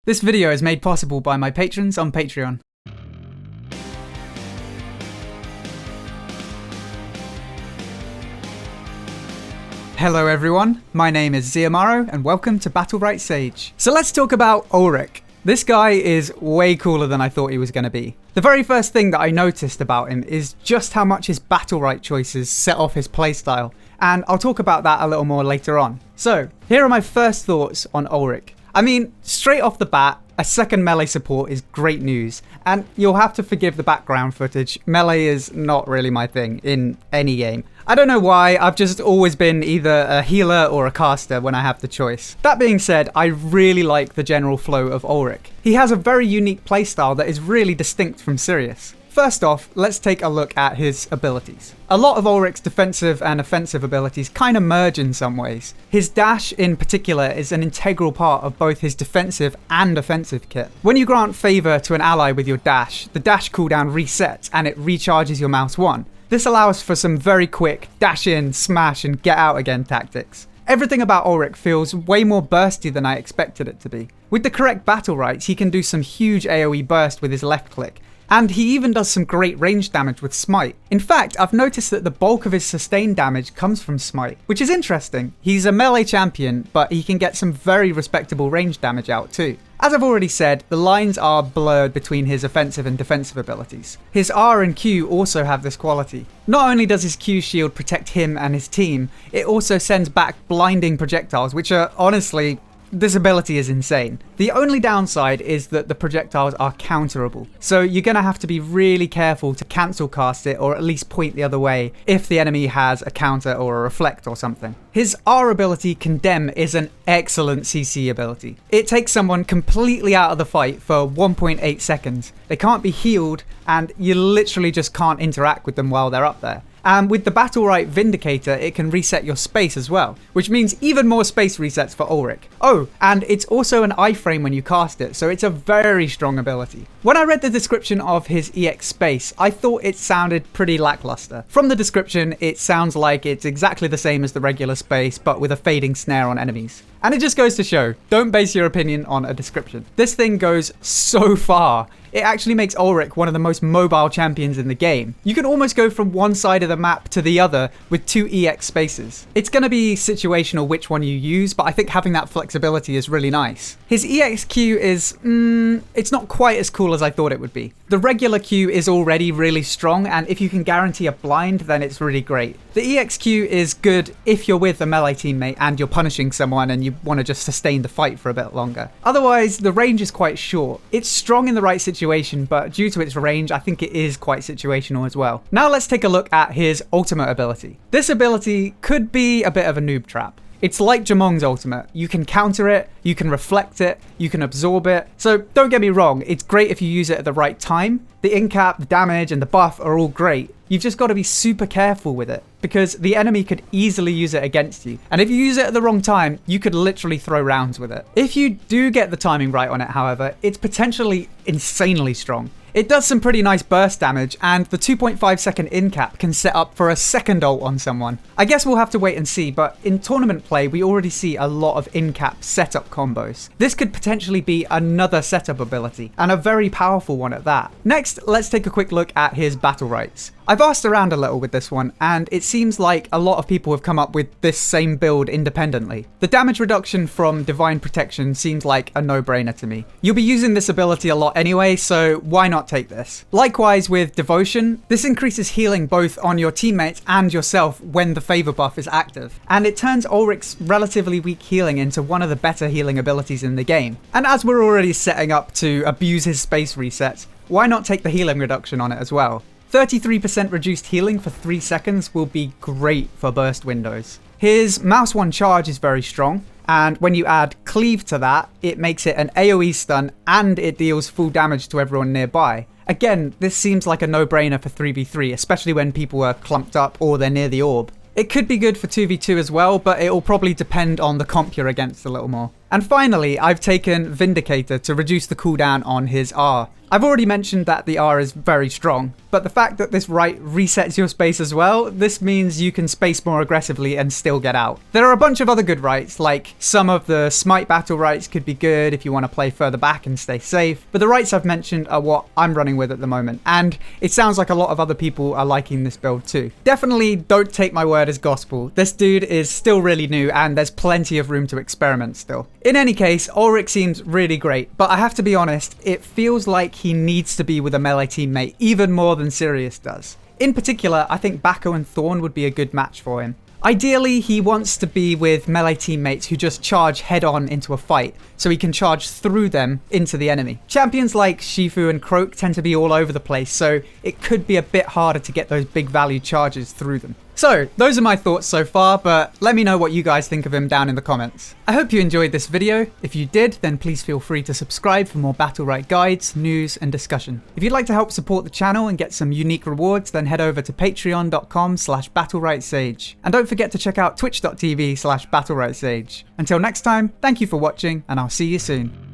This video is made possible by my patrons on Patreon. Hello everyone, my name is Ziamaro and welcome to Battlerite Sage. So let's talk about Ulric. This guy is way cooler than I thought he was going to be. The very first thing that I noticed about him is just how much his Battlerite choices set off his playstyle, and I'll talk about that a little more later on. So, here are my first thoughts on Ulric. I mean, straight off the bat, a second melee support is great news, and you'll have to forgive the background footage. Melee is not really my thing in any game. I don't know why, I've just always been either a healer or a caster when I have the choice. That being said, I really like the general flow of Ulric. He has a very unique playstyle that is really distinct from Sirius. First off, let's take a look at his abilities. A lot of Ulric's defensive and offensive abilities kind of merge in some ways. His dash in particular is an integral part of both his defensive and offensive kit. When you grant favor to an ally with your dash, the dash cooldown resets and it recharges your mouse 1. This allows for some very quick dash in, smash and get out again tactics. Everything about Ulric feels way more bursty than I expected it to be. With the correct Battlerites, he can do some huge AoE burst with his left click. And he even does some great range damage with Smite. In fact, I've noticed that the bulk of his sustained damage comes from Smite, which is interesting. He's a melee champion, but he can get some very respectable range damage out too. As I've already said, the lines are blurred between his offensive and defensive abilities. His R and Q also have this quality. Not only does his Q shield protect him and his team, it also sends back blinding projectiles, which are honestly, this ability is insane. The only downside is that the projectiles are counterable, so you're going to have to be really careful to cancel cast it or at least point the other way if the enemy has a counter or a reflect or something. His R ability, Condemn, is an excellent CC ability. It takes someone completely out of the fight for 1.8 seconds. They can't be healed and you literally just can't interact with them while they're up there. And with the Battlerite Vindicator, it can reset your space as well, which means even more space resets for Ulric. Oh, and it's also an iframe when you cast it, so it's a very strong ability. When I read the description of his EX space, I thought it sounded pretty lackluster. From the description, it sounds like it's exactly the same as the regular space, but with a fading snare on enemies. And it just goes to show, don't base your opinion on a description. This thing goes so far. It actually makes Ulric one of the most mobile champions in the game. You can almost go from one side of the map to the other with 2 EX spaces. It's going to be situational which one you use, but I think having that flexibility is really nice. His EX Q is, it's not quite as cool as I thought it would be. The regular Q is already really strong, and if you can guarantee a blind, then it's really great. The EX Q is good if you're with a melee teammate and you're punishing someone and you want to just sustain the fight for a bit longer. Otherwise, the range is quite short. It's strong in the right situation, but due to its range, I think it is quite situational as well. Now let's take a look at his ultimate ability. This ability could be a bit of a noob trap. It's like Jamong's ultimate. You can counter it, you can reflect it, you can absorb it. So don't get me wrong, it's great if you use it at the right time. The in-cap, the damage, and the buff are all great. You've just got to be super careful with it, because the enemy could easily use it against you. And if you use it at the wrong time, you could literally throw rounds with it. If you do get the timing right on it, however, it's potentially insanely strong. It does some pretty nice burst damage, and the 2.5 second in-cap can set up for a second ult on someone. I guess we'll have to wait and see, but in tournament play, we already see a lot of in-cap setup combos. This could potentially be another setup ability, and a very powerful one at that. Next, let's take a quick look at his Battlerites. I've asked around a little with this one, and it seems like a lot of people have come up with this same build independently. The damage reduction from Divine Protection seems like a no-brainer to me. You'll be using this ability a lot anyway, so why not take this? Likewise with Devotion, this increases healing both on your teammates and yourself when the favor buff is active, and it turns Ulric's relatively weak healing into one of the better healing abilities in the game. And as we're already setting up to abuse his space resets, why not take the healing reduction on it as well? 33% reduced healing for 3 seconds will be great for burst windows. His mouse 1 charge is very strong, and when you add cleave to that, it makes it an AoE stun and it deals full damage to everyone nearby. Again, this seems like a no-brainer for 3v3, especially when people are clumped up or they're near the orb. It could be good for 2v2 as well, but it will probably depend on the comp you're against a little more. And finally, I've taken Vindicator to reduce the cooldown on his R. I've already mentioned that the R is very strong, but the fact that this right resets your space as well, this means you can space more aggressively and still get out. There are a bunch of other good rights, like some of the smite battle rights could be good if you want to play further back and stay safe, but the rights I've mentioned are what I'm running with at the moment, and it sounds like a lot of other people are liking this build too. Definitely don't take my word as gospel. This dude is still really new and there's plenty of room to experiment still. In any case, Ulric seems really great, but I have to be honest, it feels like he needs to be with a melee teammate even more than Sirius does. In particular, I think Bako and Thorn would be a good match for him. Ideally, he wants to be with melee teammates who just charge head-on into a fight, so he can charge through them into the enemy. Champions like Shifu and Croak tend to be all over the place, so it could be a bit harder to get those big value charges through them. So, those are my thoughts so far, but let me know what you guys think of him down in the comments. I hope you enjoyed this video. If you did, then please feel free to subscribe for more Battlerite guides, news, and discussion. If you'd like to help support the channel and get some unique rewards, then head over to patreon.com/battleritesage. And don't forget to check out twitch.tv/battleritesage. Until next time, thank you for watching, and I'll see you soon.